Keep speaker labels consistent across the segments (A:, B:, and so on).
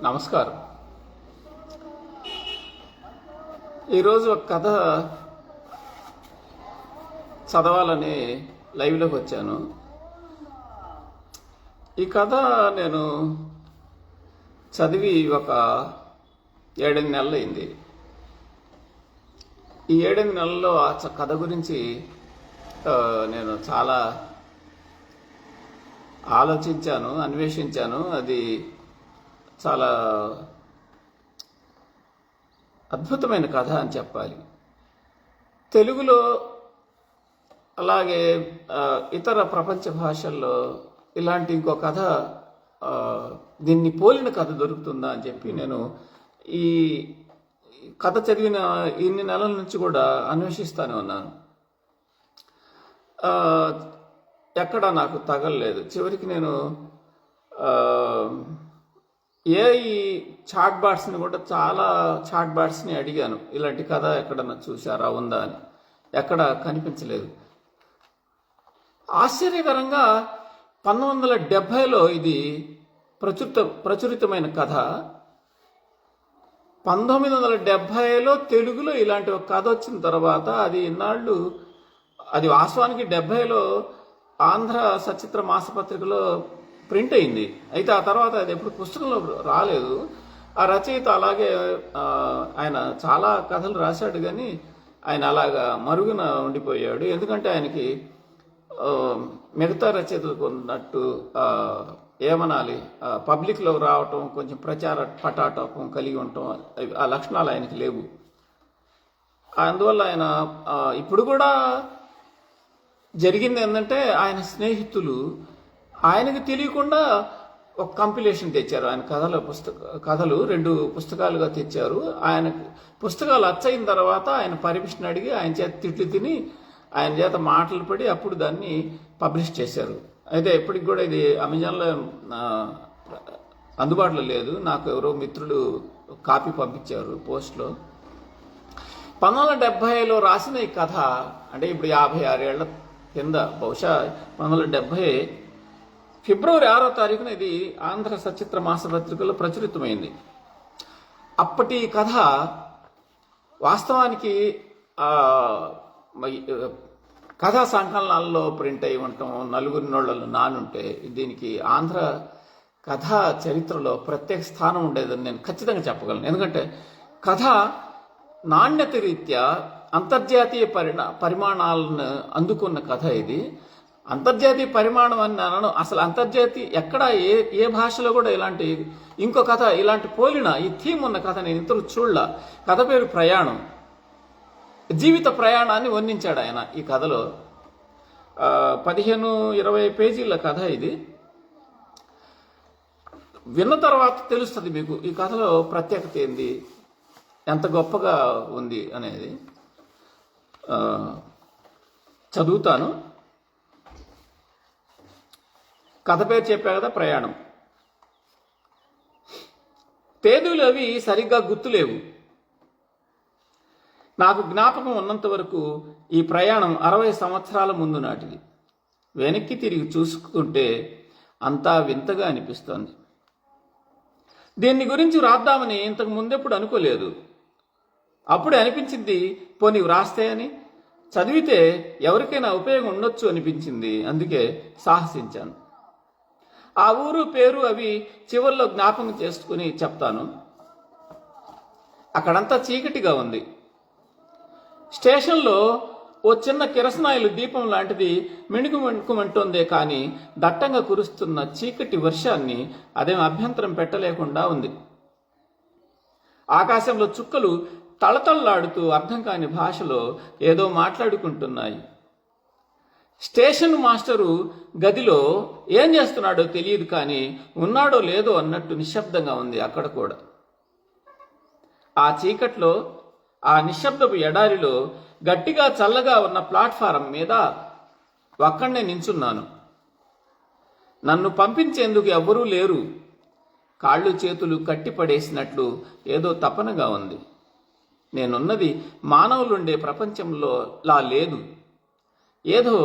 A: నమస్కారం. ఈరోజు ఒక కథ చదవాలని లైవ్లోకి వచ్చాను. ఈ కథ నేను చదివి ఒక 7-8 నెలలు అయింది. ఈ 7-8 నెలల్లో ఆ కథ గురించి నేను చాలా ఆలోచించాను, అన్వేషించాను. అది చాలా అద్భుతమైన కథ అని చెప్పాలి. తెలుగులో అలాగే ఇతర ప్రపంచ భాషల్లో ఇలాంటి ఇంకో కథ, దీన్ని పోలిన కథ దొరుకుతుందా అని చెప్పి నేను ఈ కథ చదివిన ఇన్ని నెలల నుంచి కూడా అన్వేషిస్తూనే ఉన్నాను. ఎక్కడా నాకు తగలలేదు. చివరికి నేను ఈ చాట్ బాట్స్ని కూడా చాలా చాట్ బాట్స్ని అడిగాను, ఇలాంటి కథ ఎక్కడన్నా చూసారా, ఉందా అని. ఎక్కడ కనిపించలేదు. ఆశ్చర్యకరంగా 1970లో ఇది ప్రచురితమైన కథ. 1970లో తెలుగులో ఇలాంటి ఒక కథ వచ్చిన తర్వాత అది ఇన్నాళ్ళు, అది వాస్తవానికి 70లో ఆంధ్ర సచిత్ర మాసపత్రికలో ప్రింట్ అయింది. అయితే ఆ తర్వాత అది ఎప్పుడు పుస్తకంలో రాలేదు. ఆ రచయిత అలాగే ఆయన చాలా కథలు రాశాడు, కానీ ఆయన అలాగా మరుగున ఉండిపోయాడు. ఎందుకంటే ఆయనకి మిగతా రచయితలకు ఉన్నట్టు ఏమనాలి, పబ్లిక్లో రావటం, కొంచెం ప్రచార పటాటోపం కలిగి ఉండటం, ఆ లక్షణాలు ఆయనకి లేవు. అందువల్ల ఆయన ఇప్పుడు కూడా జరిగింది ఏంటంటే, ఆయన స్నేహితులు ఆయనకు తెలియకుండా ఒక కంపిలేషన్ తెచ్చారు. ఆయన కథలు 2 పుస్తకాలుగా తెచ్చారు. ఆయన పుస్తకాలు అచ్చయిన తర్వాత ఆయన పర్మిషన్ అడిగి ఆయన చేత తిట్లు తిని ఆయన చేత మాటలు పడి అప్పుడు దాన్ని పబ్లిష్ చేశారు. అయితే ఇప్పటికి కూడా ఇది అమెజాన్లో అందుబాటులో లేదు. నాకు ఎవరో మిత్రులు కాపీ పంపించారు పోస్ట్లో. 1970లో రాసిన ఈ కథ, అంటే ఇప్పుడు 56 ఏళ్ల కింద, బహుశా 1970 ఫిబ్రవరి 6వ తారీఖున ఇది ఆంధ్ర సచిత్ర మాసపత్రికలో ప్రచురితమైంది. అప్పటి కథ వాస్తవానికి కథా సంకలనాల్లో ప్రింట్ అయి ఉండటం, నలుగురి నోళ్లలో నానుంటే దీనికి ఆంధ్ర కథా చరిత్రలో ప్రత్యేక స్థానం ఉండేదని నేను ఖచ్చితంగా చెప్పగలను. ఎందుకంటే కథ నాణ్యత రీత్యా అంతర్జాతీయ పరిమాణాలను అందుకున్న కథ ఇది. అంతర్జాతీయ పరిమాణం అని అనను, అసలు అంతర్జాతీయ ఎక్కడ ఏ భాషలో కూడా ఇలాంటి ఇంకో కథ, ఇలాంటి పోలిన ఈ థీమ్ ఉన్న కథ నేను ఇంతలో చూడలా. కథ పేరు ప్రయాణం. జీవిత ప్రయాణాన్ని వర్ణించాడు ఆయన ఈ కథలో. 15-20 పేజీల కథ ఇది. విన్న తర్వాత తెలుస్తుంది మీకు ఈ కథలో ప్రత్యేకత ఏంది, ఎంత గొప్పగా ఉంది అనేది. చదువుతాను. కథ పేరు చెప్పా కదా, ప్రయాణం. తేదీలు అవి సరిగ్గా గుర్తులేవు. నాకు జ్ఞాపకం ఉన్నంత వరకు ఈ ప్రయాణం 60 సంవత్సరాల ముందు నాటిది. వెనక్కి తిరిగి చూసుకుంటే అంతా వింతగా అనిపిస్తోంది. దీన్ని గురించి రాద్దామని ఇంతకు ముందెప్పుడు అనుకోలేదు. అప్పుడే అనిపించింది, పోనీ వ్రాస్తే అని. చదివితే ఎవరికైనా ఉపయోగం ఉండొచ్చు అనిపించింది. అందుకే సాహసించాను. ఆ ఊరు పేరు అవి చివరిలో జ్ఞాపకం చేసుకుని చెప్తాను. అక్కడంతా చీకటిగా ఉంది. స్టేషన్లో ఓ చిన్న కిరసనాయిలు దీపం లాంటిది మిణుకుమంటోందే కానీ దట్టంగా కురుస్తున్న చీకటి వర్షాన్ని అదేం అభ్యంతరం పెట్టలేకుండా ఉంది. ఆకాశంలో చుక్కలు తళతళలాడుతూ అర్థం కాని భాషలో ఏదో మాట్లాడుకుంటున్నాయి. స్టేషన్ మాస్టరు గదిలో ఏం చేస్తున్నాడో తెలియదు, కానీ ఉన్నాడో లేదో అన్నట్టు నిశ్శబ్దంగా ఉంది అక్కడ కూడా. ఆ చీకట్లో, ఆ నిశ్శబ్దపు ఎడారిలో గట్టిగా చల్లగా ఉన్న ప్లాట్ఫారం మీద ఒక్కడే నించున్నాను. నన్ను పంపించేందుకు ఎవ్వరూ లేరు. కాళ్ళు చేతులు కట్టిపడేసినట్లు ఏదో తపనగా ఉంది. నేనున్నది మానవులుండే ప్రపంచంలో లా లేదు. ఏదో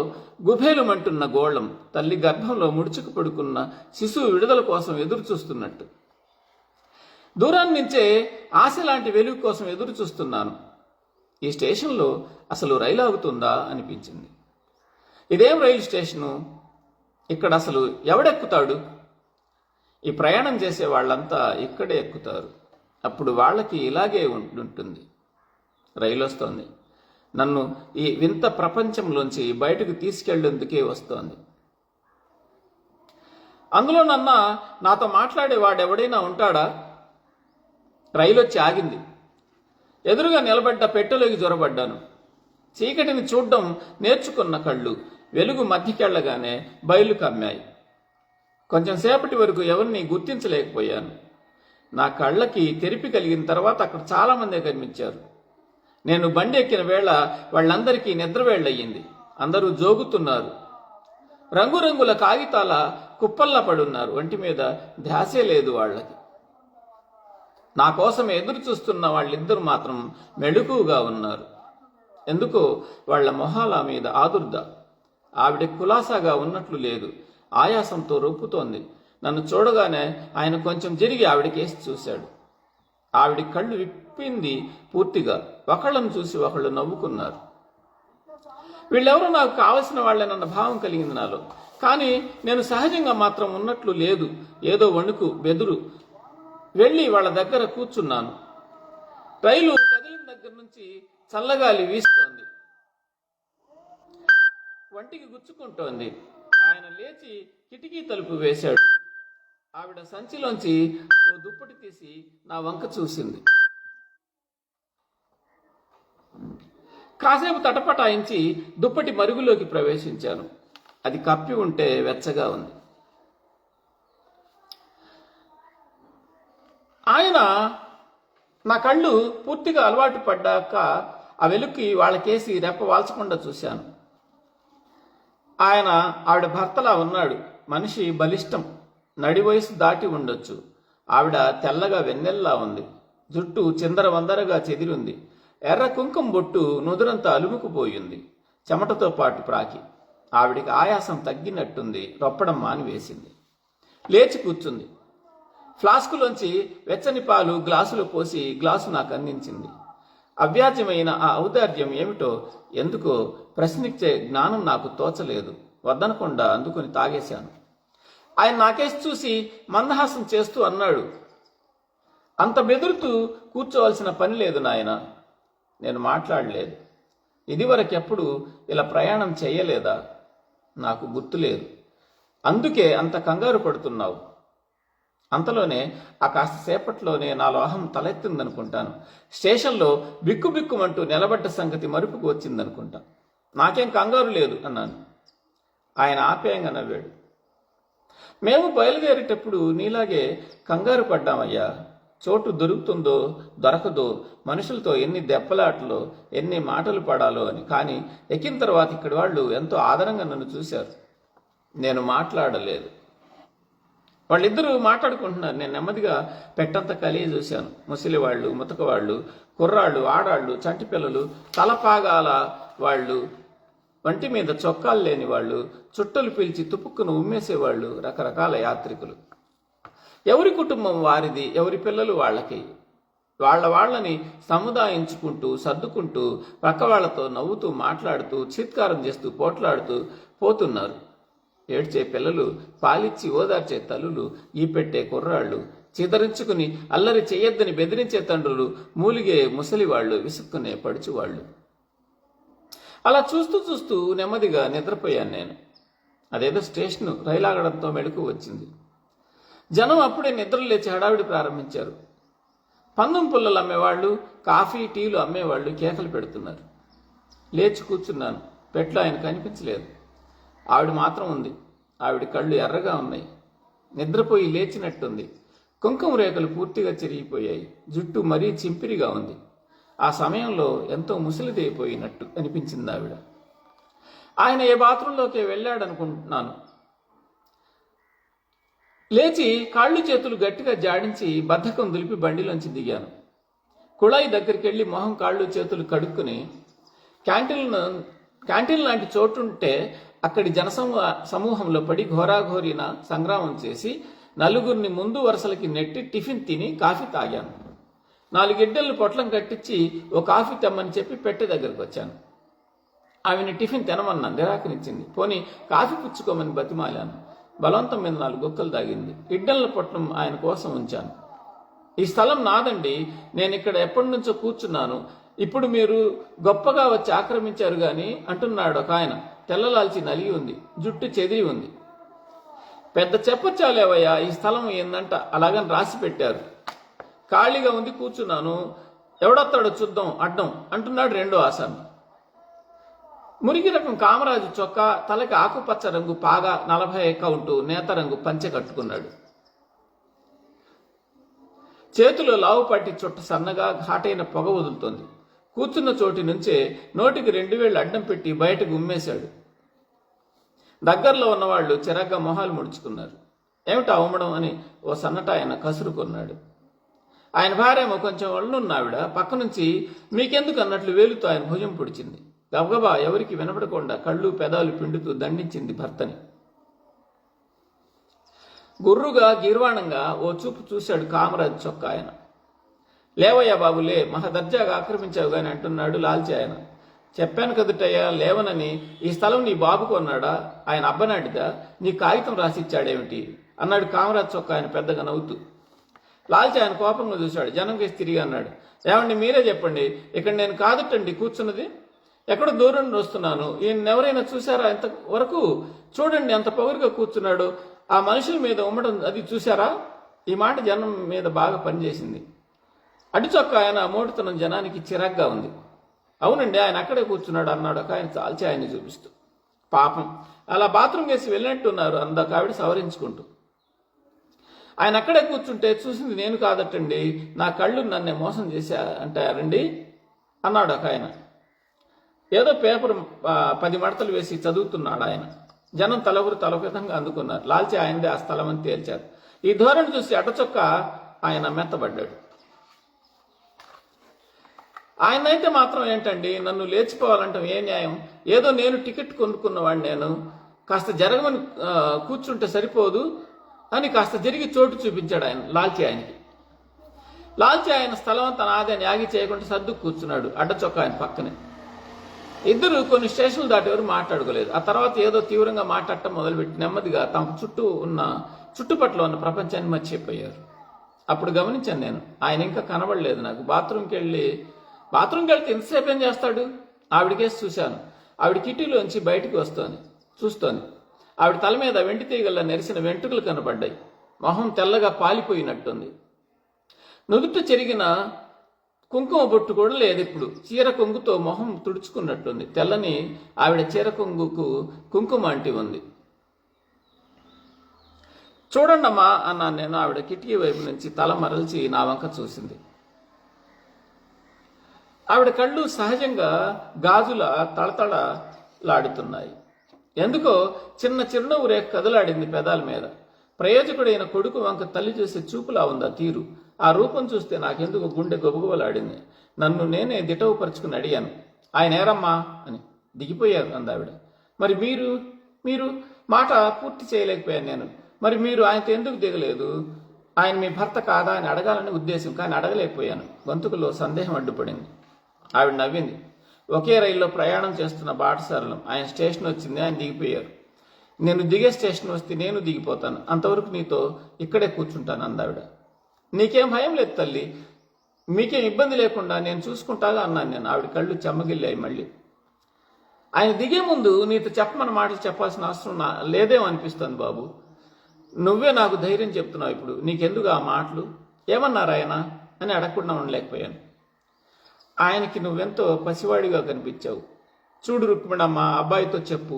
A: గుభేలుమంటున్న గోళం, తల్లి గర్భంలో ముడుచుకు పడుకున్న శిశువు విడుదల కోసం ఎదురు చూస్తున్నట్టు. దూరం నుంచే ఆశ లాంటి వెలుగు కోసం ఎదురు చూస్తున్నాను. ఈ స్టేషన్లో అసలు రైలు ఆగుతుందా అనిపించింది. ఇదేం రైలు స్టేషను? ఇక్కడ అసలు ఎవడెక్కుతాడు? ఈ ప్రయాణం చేసే వాళ్ళంతా ఇక్కడే ఎక్కుతారు. అప్పుడు వాళ్ళకి ఇలాగే ఉంటుంది. రైలు వస్తోంది. నన్ను ఈ వింత ప్రపంచంలోంచి బయటకు తీసుకెళ్లేందుకే వస్తోంది. అందులోనన్నా నాతో మాట్లాడే వాడెవడైనా ఉంటాడా? రైలు వచ్చి ఆగింది. ఎదురుగా నిలబడ్డ పెట్టెలోకి జొరబడ్డాను. చీకటిని చూడ్డం నేర్చుకున్న కళ్ళు వెలుగు మధ్యకెళ్లగానే బయలు కమ్మాయి. కొంచెం సేపటి వరకు ఎవరిని గుర్తించలేకపోయాను. నా కళ్ళకి తెరిపి కలిగిన తర్వాత అక్కడ చాలామందే కనిపించారు. నేను బండి ఎక్కిన వేళ వాళ్ళందరికీ నిద్రవేళ్లయ్యింది. అందరూ జోగుతున్నారు. రంగురంగుల కాగితాల కుప్పల్లా పడున్నారు. ఒంటి మీద ధ్యాసే లేదు వాళ్ళకి. నా కోసం ఎదురు చూస్తున్న వాళ్ళిద్దరు మాత్రం మెళుకుగా ఉన్నారు. ఎందుకో వాళ్ల మొహాల మీద ఆదుర్ద. ఆవిడ కులాసాగా ఉన్నట్లు లేదు. ఆయాసంతో రొప్పుతోంది. నన్ను చూడగానే ఆయన కొంచెం జరిగి ఆవిడకేసి చూశాడు. ఆవిడ కళ్ళు విప్పింది పూర్తిగా. ఒకళ్ళను చూసి ఒకళ్ళు నవ్వుకున్నారు. వీళ్ళెవరూ నాకు కావలసిన వాళ్లేనన్న భావం కలిగింది నాలో. కానీ నేను సహజంగా మాత్రం ఉన్నట్లు లేదు. ఏదో వణుకు, బెదురు. వెళ్ళి వాళ్ళ దగ్గర కూర్చున్నాను. రైలు కదిలిన దగ్గర నుంచి చల్లగాలి వీస్తోంది. వంటికి గుచ్చుకుంటోంది. ఆయన లేచి కిటికీ తలుపు వేశాడు. ఆవిడ సంచిలోంచి ఓ దుప్పటి తీసి నా వంక చూసింది. కాసేపు తటపటాయించి దుప్పటి మరుగులోకి ప్రవేశించాను. అది కప్పి ఉంటే వెచ్చగా ఉంది. ఆయన నా కళ్ళు పూర్తిగా అలవాటు పడ్డాక ఆ వెలుక్కి వాళ్ళకేసి రెప్ప వాల్చకుండా చూశాను. ఆయన ఆవిడ భర్తలా ఉన్నాడు. మనిషి బలిష్టం. నడి వయసు దాటి ఉండొచ్చు. ఆవిడ తెల్లగా వెన్నెల్లా ఉంది. జుట్టు చిందరవందరగా చెదిరింది. ఎర్ర కుంకుమ బొట్టు నుదురంతా అలుముకుపోయింది, చెమటతో పాటు ప్రాకి. ఆవిడికి ఆయాసం తగ్గినట్టుంది. రొప్పడం మానివేసింది. లేచి కూర్చుంది. ఫ్లాస్కులోంచి వెచ్చని పాలు గ్లాసులో పోసి గ్లాసు నాకు అందించింది. అవ్యాజ్యమైన ఆ ఔదార్యం ఏమిటో ఎందుకో ప్రశ్నించే జ్ఞానం నాకు తోచలేదు. వద్దనకుండా అందుకుని తాగేశాను. ఆయన నాకేసి చూసి మందహాసం చేస్తూ అన్నాడు, అంత బెదురుతూ కూర్చోవలసిన పని లేదు నాయన. నేను మాట్లాడలేదు. ఇదివరకెప్పుడు ఇలా ప్రయాణం చేయలేదా? నాకు గుర్తులేదు. అందుకే అంత కంగారు పడుతున్నావు. అంతలోనే ఆ కాస్త సేపట్లోనే నాలో అహం తలెత్తిందనుకుంటాను. స్టేషన్లో బిక్కుబిక్కుమంటూ నిలబడ్డ సంగతి మరుపుకు వచ్చిందనుకుంటా. నాకేం కంగారు లేదు అన్నాను. ఆయన ఆప్యాయంగా నవ్వాడు. మేము బయలుదేరేటప్పుడు నీలాగే కంగారు పడ్డామయ్యా. చోటు దొరుకుతుందో దొరకదో, మనుషులతో ఎన్ని దెబ్బలాటలో ఎన్ని మాటలు పడాలో అని. కానీ ఎక్కిన తర్వాత ఇక్కడి వాళ్ళు ఎంతో ఆదరంగా నన్ను చూశారు. నేను మాట్లాడలేదు. వాళ్ళిద్దరూ మాట్లాడుకుంటున్నారు. నేను నెమ్మదిగా పెట్టంత కలిగి చూశాను. ముసలివాళ్ళు, ముతకవాళ్ళు, కుర్రాళ్ళు, ఆడాళ్ళు, చంటి పిల్లలు, తలపాగాల వాళ్ళు, వంటి మీద చొక్కాలు లేని వాళ్ళు, చుట్టలు పీల్చి తుపుక్కును ఉమ్మేసేవాళ్ళు, రకరకాల యాత్రికులు. ఎవరి కుటుంబం వారిది, ఎవరి పిల్లలు వాళ్ళకి. వాళ్ళని సముదాయించుకుంటూ సర్దుకుంటూ పక్క వాళ్లతో నవ్వుతూ మాట్లాడుతూ చీత్కారం చేస్తూ పోట్లాడుతూ పోతున్నారు. ఏడ్చే పిల్లలు, పాలిచ్చి ఓదార్చే తల్లులు, ఈ పెట్టే కుర్రాళ్ళు, చిదరించుకుని అల్లరి చేయొద్దని బెదిరించే తండ్రులు, మూలిగే ముసలివాళ్లు, విసుక్కునే పడుచువాళ్లు. అలా చూస్తూ చూస్తూ నెమ్మదిగా నిద్రపోయాను నేను. అదేదో స్టేషను రైలాగడంతో మెళుకు వచ్చింది. జనం అప్పుడే నిద్రలు లేచి హడావిడి ప్రారంభించారు. పందెం పుల్లలు అమ్మేవాళ్ళు, కాఫీ టీలు అమ్మేవాళ్ళు కేకలు పెడుతున్నారు. లేచి కూర్చున్నాను. పెట్లో ఆయన కనిపించలేదు. ఆవిడ మాత్రం ఉంది. ఆవిడ కళ్ళు ఎర్రగా ఉన్నాయి. నిద్రపోయి లేచినట్టుంది. కుంకుమ రేఖలు పూర్తిగా చెరిగిపోయాయి. జుట్టు మరీ చింపిరిగా ఉంది. ఆ సమయంలో ఎంతో ముసలిదైపోయినట్టు అనిపించింది ఆవిడ. ఆయన ఏ బాత్రూంలోకి వెళ్ళాడనుకుంటున్నాను. లేచి కాళ్ళు చేతులు గట్టిగా జాడించి బద్ధకం దులిపి బండిలోంచి దిగాను. కుళాయి దగ్గరికి వెళ్ళి మొహం కాళ్ళు చేతులు కడుక్కుని క్యాంటీన్ లాంటి చోటుంటే అక్కడి సమూహంలో పడి ఘోరాఘోరీన సంగ్రామం చేసి నలుగురిని ముందు వరుసలకి నెట్టి టిఫిన్ తిని కాఫీ తాగాను. 4 గిడ్డలు పొట్లం కట్టించి ఓ కాఫీ తెమ్మని చెప్పి పెట్టె దగ్గరకు వచ్చాను. ఆమెని టిఫిన్ తినమన్నాను, నిరాకరించింది. పోనీ కాఫీ పుచ్చుకోమని బతిమాలాను. బలవంతం మీద 4 గుక్కలు తాగింది. ఇడ్డల పొట్లం ఆయన కోసం ఉంచాను. ఈ స్థలం నాదండి, నేను ఇక్కడ ఎప్పటి నుంచో కూర్చున్నాను, ఇప్పుడు మీరు గొప్పగా వచ్చి ఆక్రమించారు గాని అంటున్నాడు ఒక ఆయన. తెల్లలాల్చి నలిగి ఉంది, జుట్టు చెదిరి ఉంది. పెద్ద చెప్పొచ్చాలేవయ్యా, ఈ స్థలం ఏందంట అలాగని రాసి పెట్టారు. ఖాళీగా ఉంది, కూర్చున్నాను, ఎవడొస్తాడో చూద్దాం అడ్డం అంటున్నాడు రెండో ఆసామి. మురికి రకం కామరాజు చొక్కా, తలకి ఆకుపచ్చ రంగు పాగా, 40 కౌంటు నేత రంగు పంచె కట్టుకున్నాడు. చేతిలో లావుపాటి చుట్ట సన్నగా ఘాటైన పొగ వదులుతోంది. కూర్చున్న చోటి నుంచే నోటికి 2 వేళ్లు అడ్డం పెట్టి బయటకు ఉమ్మేశాడు. దగ్గరలో ఉన్నవాళ్లు చిరాగ్గా మొహాలు ముడుచుకున్నారు. ఏమిటా ఉమ్మడం అని ఓ సన్నట ఆయన కసురుకున్నాడు. ఆయన భార్యేమో కొంచెం ఒళ్ళున్నావిడ పక్క నుంచి మీకెందుకు అన్నట్లు వేలుతో ఆయన భుజం పొడిచింది. గబగబా ఎవరికి వినపడకుండా కళ్ళు పెదాలు పిండుతూ దండించింది భర్తని. గుర్రుగా గీర్వాణంగా ఓ చూపు చూశాడు కామరాజ్ చొక్క ఆయన. లేవయ్యా బాబులే, మహదర్జాగా ఆక్రమించావు గాని అంటున్నాడు లాల్చి ఆయన. చెప్పాను కదుటయ్యా లేవనని. ఈ స్థలం నీ బాబు కొన్నాడా, ఆయన అబ్బనాటిదా, నీ కాగితం రాసిచ్చాడేమిటి అన్నాడు కామరాజ్ చొక్క ఆయన పెద్దగా నవ్వుతూ. లాల్చి ఆయన కోపంగా చూశాడు. జనం కేసి తిరిగి అన్నాడు, ఏమండి మీరే చెప్పండి, ఇక్కడ నేను కాదటండి కూర్చున్నది, ఎక్కడో దూరం నుండి వస్తున్నాను. ఈయన ఎవరైనా చూసారా ఇంతవరకు? చూడండి ఎంత పొగరుగా కూర్చున్నాడు, ఆ మనుషుల మీద ఉమ్మడం అది చూసారా? ఈ మాట జనం మీద బాగా పనిచేసింది. అడిచొక్క ఆయన మోటుతనం జనానికి చిరాగ్గా ఉంది. అవునండి ఆయన అక్కడే కూర్చున్నాడు అన్నాడు ఒక ఆయన చాల్చి ఆయన్ని చూపిస్తూ. పాపం అలా బాత్రూమ్ వేసి వెళ్ళినట్టున్నారు అందాక ఆవిడ సవరించుకుంటూ. ఆయన అక్కడే కూర్చుంటే చూసింది నేను కాదటండి, నా కళ్ళు నన్నే మోసం చేశా అంటారండి అన్నాడు ఒక ఆయన. ఏదో పేపర్ 10 మడతలు వేసి చదువుతున్నాడు ఆయన. జనం తలవురు తలవిధంగా అందుకున్నారు. లాల్చి ఆయనదే ఆ స్థలం అని తేల్చారు. ఈ ధోరణి చూసి అటచొక్క ఆయన మెత్తబడ్డాడు. ఆయనైతే మాత్రం ఏంటండి, నన్ను లేచిపోవాలంటాం ఏ న్యాయం? ఏదో నేను టికెట్ కొనుక్కున్నవాడిని, నేను కాస్త జరగమని కూర్చుంటే సరిపోదు అని కాస్త జరిగి చోటు చూపించాడు ఆయన లాల్చి ఆయనకి. లాల్చి ఆయన స్థలం తన ఆదాయాన్ని యాగి చేయకుండా సర్దు కూర్చున్నాడు అడ్డచొక్క ఆయన పక్కనే. ఇద్దరు కొన్ని స్టేషన్లు దాటేవారు మాట్లాడుకోలేదు. ఆ తర్వాత ఏదో తీవ్రంగా మాట్లాడటం మొదలుపెట్టి నెమ్మదిగా తమ చుట్టుపట్ల ఉన్న ప్రపంచాన్ని మర్చిపోయారు. అప్పుడు గమనించాను నేను, ఆయన ఇంకా కనబడలేదు నాకు. బాత్రూమ్కి వెళ్తే ఎంతసేపు ఏం చేస్తాడు? ఆవిడకేసి చూశాను. ఆవిడ కిటిలోంచి బయటికి చూస్తోంది. ఆవిడ తల మీద వెండి తీగల్లా నెరిసిన వెంట్రుకలు కనబడ్డాయి. మొహం తెల్లగా పాలిపోయినట్టుంది. నుదుట చెరిగిన కుంకుమ బొట్టు కూడా లేదు. ఇప్పుడు చీర కొంగుతో మొహం తుడుచుకున్నట్టుంది. తెల్లని ఆవిడ చీర కొంగుకు కుంకుమ అంటి ఉంది. చూడండమ్మా అన్నాను నేను. ఆవిడ కిటికీ వైపు నుంచి తల మరల్చి నా వంక చూసింది. ఆవిడ కళ్ళు సహజంగా గాజుల తళతళలాడుతున్నాయి. ఎందుకో చిన్న చిరునవ్వు రేఖ కదలాడింది పెదాల మీద. ప్రయోజకుడైన కొడుకు వంక తల్లి చూసే చూపులా ఉంది ఆ తీరు. ఆ రూపం చూస్తే నాకెందుకు గుండె గొబగొబలాడింది. నన్ను నేనే దిటవుపరుచుకుని అడిగాను, ఆయన ఏరమ్మా అని. దిగిపోయారు అందావిడ. మరి మీరు మాట పూర్తి చేయలేకపోయాను నేను. మరి మీరు ఆయనతో ఎందుకు దిగలేదు? ఆయన మీ భర్త కాదా అని అడగాలని ఉద్దేశం, కానీ అడగలేకపోయాను. గొంతుకులో సందేహం అడ్డుపడింది. ఆవిడ నవ్వింది. ఒకే రైల్లో ప్రయాణం చేస్తున్న బాటసారులం. ఆయన స్టేషన్ వచ్చింది, ఆయన దిగిపోయారు. నేను దిగే స్టేషన్ వస్తే నేను దిగిపోతాను, అంతవరకు నీతో ఇక్కడే కూర్చుంటాను అందావిడ. నీకేం భయం లేదు తల్లి, మీకేం ఇబ్బంది లేకుండా నేను చూసుకుంటాగా అన్నాను నేను. ఆవిడ కళ్ళు చెమ్మగిల్లాయి మళ్ళీ. ఆయన దిగే ముందు నీతో చెప్పమన్న మాటలు చెప్పాల్సిన అవసరం లేదేమో అనిపిస్తుంది బాబు. నువ్వే నాకు ధైర్యం చెప్తున్నావు ఇప్పుడు. నీకెందుకు ఆ మాటలు? ఏమన్నారు ఆయన అని అడగకుండా ఉండలేకపోయాను. ఆయనకి నువ్వెంతో పసివాడిగా కనిపించావు. చూడు రుక్మిణమ్మ, అబ్బాయితో చెప్పు,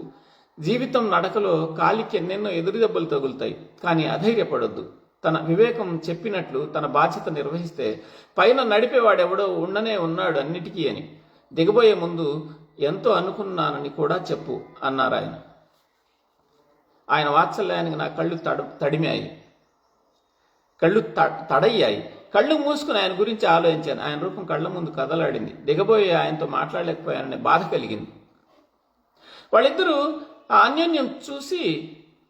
A: జీవితం నడకలో కాలికి ఎన్నెన్నో ఎదురు దెబ్బలు తగులుతాయి, కానీ అధైర్యపడొద్దు. తన వివేకం చెప్పినట్లు తన బాధ్యత నిర్వహిస్తే పైన నడిపేవాడెవడో ఉండనే ఉన్నాడు అన్నిటికీ అని. దిగబోయే ముందు ఎంతో అనుకున్నానని కూడా చెప్పు అన్నారు ఆయన. ఆయన వాత్సల్యానికి నా కళ్ళు తడిమాయి, కళ్ళు తడయ్యాయి. కళ్ళు మూసుకుని ఆయన గురించి ఆలోచించాను. ఆయన రూపం కళ్ళ ముందు కదలాడింది. దిగబోయే ఆయనతో మాట్లాడలేకపోయాననే బాధ కలిగింది. వాళ్ళిద్దరూ ఆ అన్యోన్యం చూసి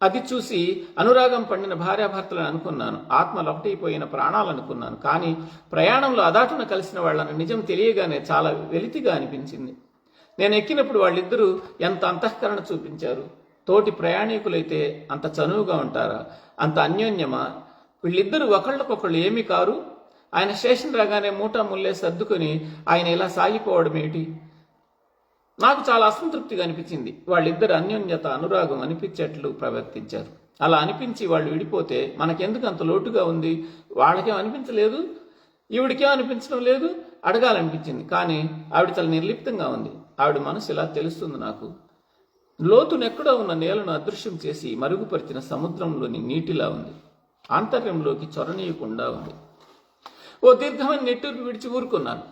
A: అది చూసి అనురాగం పండిన భార్యాభర్తలను అనుకున్నాను. ఆత్మలు ఒకటైపోయిన ప్రాణాలు అనుకున్నాను. కానీ ప్రయాణంలో అదాటున కలిసిన వాళ్ళని నిజం తెలియగానే చాలా వెలితిగా అనిపించింది. నేను ఎక్కినప్పుడు వాళ్ళిద్దరూ ఎంత అంతఃకరణ చూపించారు. తోటి ప్రయాణికులైతే అంత చనువుగా ఉంటారా? అంత అన్యోన్యమా? వీళ్ళిద్దరూ ఒకళ్ళకొకళ్ళు ఏమీ కారు. ఆయన స్టేషన్ రాగానే మూటా ముల్లే సర్దుకొని ఆయన ఇలా సాగిపోవడం ఏమిటి? నాకు చాలా అసంతృప్తిగా అనిపించింది. వాళ్ళిద్దరు అన్యోన్యత, అనురాగం అనిపించేట్లు ప్రవర్తించారు. అలా అనిపించి వాళ్ళు విడిపోతే మనకెందుకు అంత లోటుగా ఉంది? వాళ్ళకేం అనిపించలేదు, ఈవిడికేం అనిపించడం లేదు. అడగాలనిపించింది, కానీ ఆవిడ చాలా నిర్లిప్తంగా ఉంది. ఆవిడ మనసు ఇలా తెలుస్తుంది నాకు. లోతునెక్కడో ఉన్న నేలను అదృశ్యం చేసి మరుగుపరిచిన సముద్రంలోని నీటిలా ఉంది. ఆంతర్యంలోకి చొరనీయకుండా ఉంది. ఓ దీర్ఘమైన నెట్టూరు విడిచి ఊరుకున్నాను.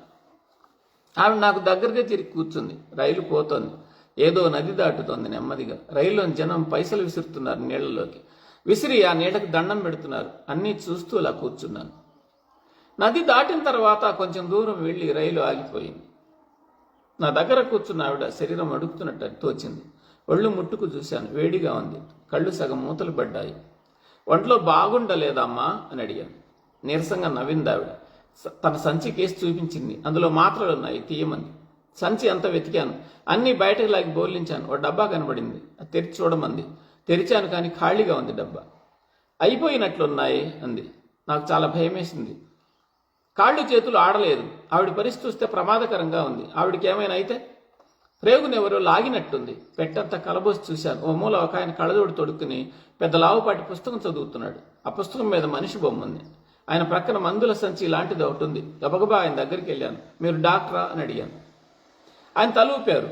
A: ఆవిడ నాకు దగ్గరగా తిరిగి కూర్చుంది. రైలు పోతోంది. ఏదో నది దాటుతోంది నెమ్మదిగా. రైల్లోని జనం పైసలు విసురుతున్నారు నీళ్లలోకి. విసిరి ఆ నీడకు దండం పెడుతున్నారు. అన్నీ చూస్తూ అలా కూర్చున్నాను. నది దాటిన తర్వాత కొంచెం దూరం వెళ్ళి రైలు ఆగిపోయింది. నా దగ్గర కూర్చున్న ఆవిడ శరీరం అడుగుతున్నట్టు తోచింది. ఒళ్ళు ముట్టుకు చూశాను. వేడిగా ఉంది. కళ్ళు సగం మూతలు పడ్డాయి. ఒంట్లో బాగుండలేదమ్మా అని అడిగాను. నీరసంగా నవ్వింది ఆవిడ. తన సంచి కేసు చూపించింది. అందులో మాత్రలు ఉన్నాయి, తీయమంది. సంచి అంతా వెతికాను. అన్నీ బయటకు లాగి బోర్లించాను. ఓ డబ్బా కనబడింది. అది తెరిచి చూడమంది. తెరిచాను, కానీ ఖాళీగా ఉంది డబ్బా. అయిపోయినట్లున్నాయి అంది. నాకు చాలా భయమేసింది. కాళ్ళు చేతులు ఆడలేదు. ఆవిడ పరిస్థితి చూస్తే ప్రమాదకరంగా ఉంది. ఆవిడకి ఏమైనా అయితే? ప్రేగునెవరో లాగినట్టుంది. పెట్టంతా కలబోసి చూశాను. ఓ మూల ఒక ఆయన కళ్ళజోడు తొడుక్కుని పెద్ద లావుపాటి పుస్తకం చదువుతున్నాడు. ఆ పుస్తకం మీద మనిషి బొమ్మ ఉంది. ఆయన ప్రక్కన మందుల సంచి లాంటిది ఒకటి ఉంది. గబగబా ఆయన దగ్గరికి వెళ్ళాను. మీరు డాక్టరా అని అడిగాను. ఆయన తల ఊపారు.